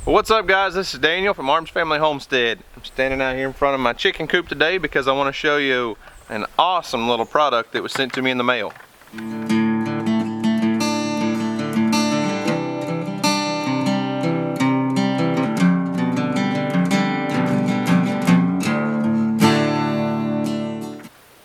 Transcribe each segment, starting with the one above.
Well, what's up, guys? This is Daniel from Arms Family Homestead. I'm standing out here in front of my chicken coop today because I want to show you an awesome little product that was sent to me in the mail.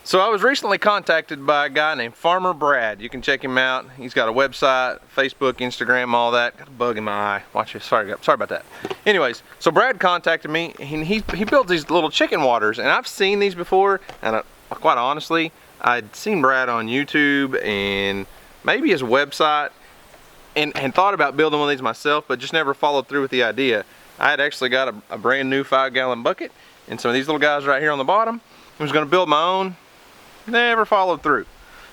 So I was recently contacted by a guy named Farmer Brad. You can check him out. He's got a website, Facebook, Instagram, all that. Got a bug in my eye. Watch this. Sorry about that. Anyways, so Brad contacted me, and he builds these little chicken waters, and I've seen these before, and quite honestly, I'd seen Brad on YouTube and maybe his website, and thought about building one of these myself, but just never followed through with the idea. I had actually got a brand new 5-gallon bucket, and some of these little guys right here on the bottom. I was going to build my own. Never followed through.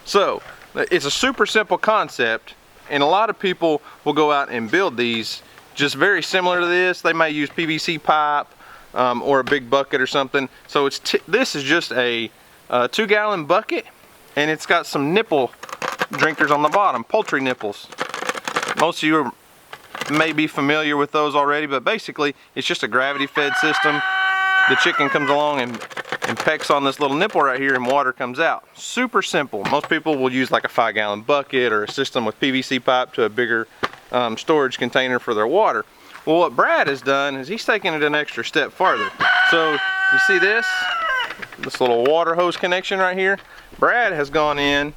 So it's a super simple concept, and a lot of people will go out and build these just very similar to this. They may use PVC pipe or a big bucket or something. So this is just a 2-gallon bucket, and it's got some nipple drinkers on the bottom, poultry nipples. Most of you may be familiar with those already, but basically it's just a gravity fed system. The chicken comes along and pecks on this little nipple right here, and water comes out. Super simple. Most people will use like a 5-gallon bucket or a system with PVC pipe to a bigger storage container for their water. Well, what Brad has done is he's taken it an extra step farther. So you see this little water hose connection right here? Brad has gone in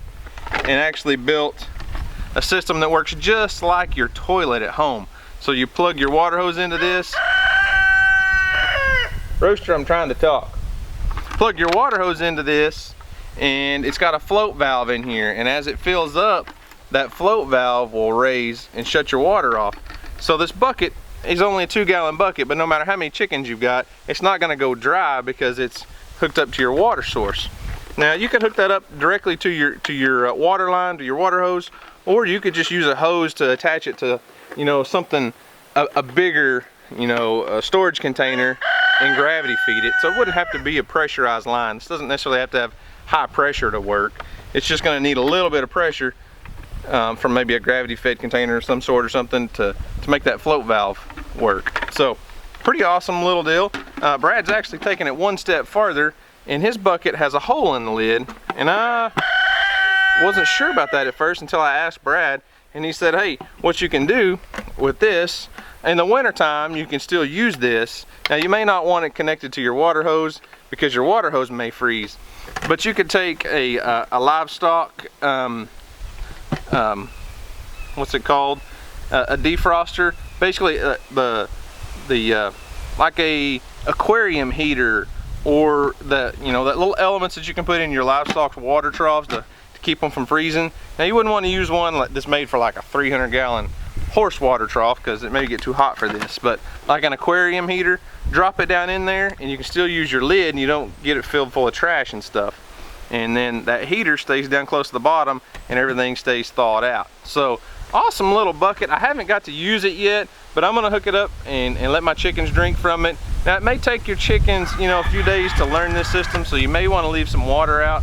and actually built a system that works just like your toilet at home. So you plug your water hose into this. Rooster, I'm trying to talk. Plug your water hose into this, and it's got a float valve in here, and as it fills up, that float valve will raise and shut your water off. So this bucket is only a 2-gallon bucket, but no matter how many chickens you've got, it's not going to go dry because it's hooked up to your water source. Now you can hook that up directly to your water line, to your water hose, or you could just use a hose to attach it to, you know, something a bigger, you know, a storage container, and gravity feed it. So it wouldn't have to be a pressurized line. This doesn't necessarily have to have high pressure to work. It's just going to need a little bit of pressure from maybe a gravity fed container of some sort or something to make that float valve work. So pretty awesome little deal. Brad's actually taken it one step farther, and his bucket has a hole in the lid, and I wasn't sure about that at first until I asked Brad, and he said, hey, what you can do with this, in the winter time you can still use this. Now you may not want it connected to your water hose because your water hose may freeze, but you could take a livestock, what's it called? A defroster, basically like a aquarium heater, or that little elements that you can put in your livestock's water troughs to keep them from freezing. Now you wouldn't want to use one like this made for like a 300-gallon horse water trough because it may get too hot for this, but like an aquarium heater, drop it down in there and you can still use your lid and you don't get it filled full of trash and stuff. And then that heater stays down close to the bottom and everything stays thawed out. So awesome little bucket. I haven't got to use it yet, but I'm gonna hook it up and let my chickens drink from it. Now it may take your chickens, you know, a few days to learn this system, so you may want to leave some water out.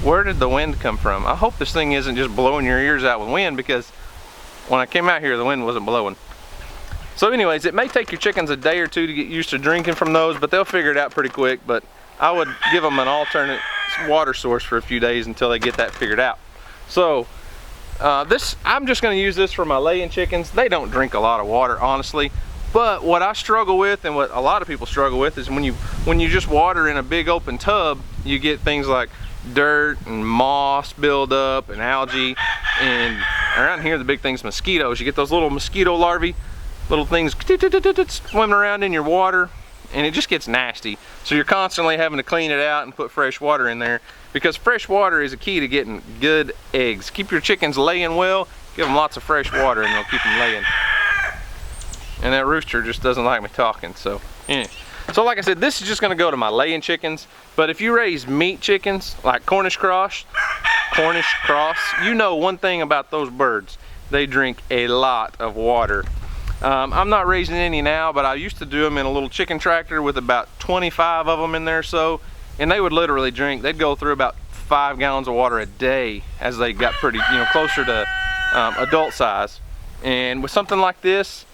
Where did the wind come from? I hope this thing isn't just blowing your ears out with wind, because when I came out here the wind wasn't blowing. So anyways, it may take your chickens a day or two to get used to drinking from those, but they'll figure it out pretty quick. But I would give them an alternate water source for a few days until they get that figured out. So I'm just going to use this for my laying chickens. They don't drink a lot of water, honestly. But what I struggle with, and what a lot of people struggle with, is when you just water in a big open tub, you get things like dirt and moss build up and algae, and around here the big thing's mosquitoes. You get those little mosquito larvae, little things swimming around in your water, and it just gets nasty. So you're constantly having to clean it out and put fresh water in there, because fresh water is a key to getting good eggs. Keep your chickens laying well, give them lots of fresh water and they'll keep them laying. And that rooster just doesn't like me talking, so yeah. So like I said, this is just going to go to my laying chickens, but if you raise meat chickens like Cornish cross, you know one thing about those birds: they drink a lot of water. I'm not raising any now, but I used to do them in a little chicken tractor with about 25 of them in there, so, and they would literally drink, they'd go through about 5 gallons of water a day as they got pretty, closer to adult size. And with something like this,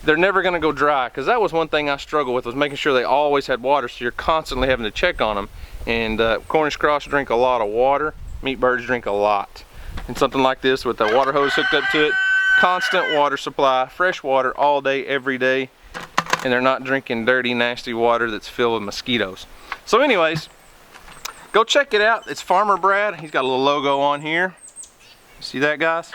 they're never gonna go dry, because that was one thing I struggled with, was making sure they always had water, so you're constantly having to check on them. And Cornish cross drink a lot of water, meat birds drink a lot. And something like this with the water hose hooked up to it, constant water supply, fresh water all day, every day, and they're not drinking dirty, nasty water that's filled with mosquitoes. So anyways, go check it out. It's Farmer Brad. He's got a little logo on here. See that, guys?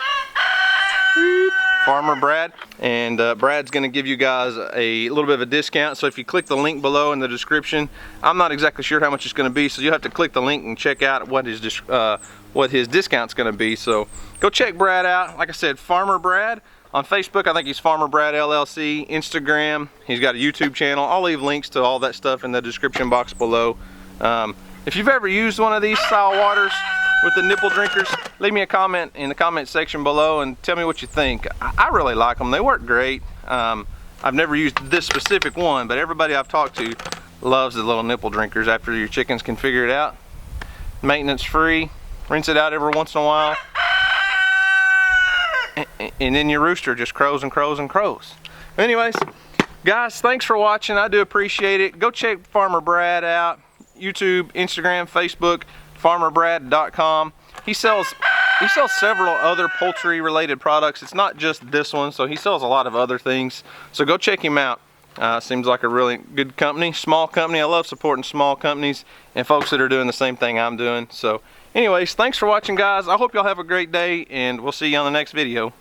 Farmer Brad. And Brad's gonna give you guys a little bit of a discount. So if you click the link below in the description, I'm not exactly sure how much it's gonna be, so you'll have to click the link and check out what his discount's gonna be. So go check Brad out. Like I said, Farmer Brad. On Facebook, I think he's Farmer Brad LLC. Instagram, he's got a YouTube channel. I'll leave links to all that stuff in the description box below. If you've ever used one of these style waters with the nipple drinkers, leave me a comment in the comment section below and tell me what you think. I really like them. They work great. I've never used this specific one, but everybody I've talked to loves the little nipple drinkers after your chickens can figure it out. Maintenance free. Rinse it out every once in a while. And then your rooster just crows and crows and crows. Anyways, guys, thanks for watching. I do appreciate it. Go check Farmer Brad out. YouTube, Instagram, Facebook, farmerbrad.com. He sells several other poultry related products. It's not just this one, so he sells a lot of other things. So go check him out. Seems like a really good company, small company. I love supporting small companies and folks that are doing the same thing I'm doing. So anyways, thanks for watching, guys. I hope y'all have a great day, and we'll see you on the next video.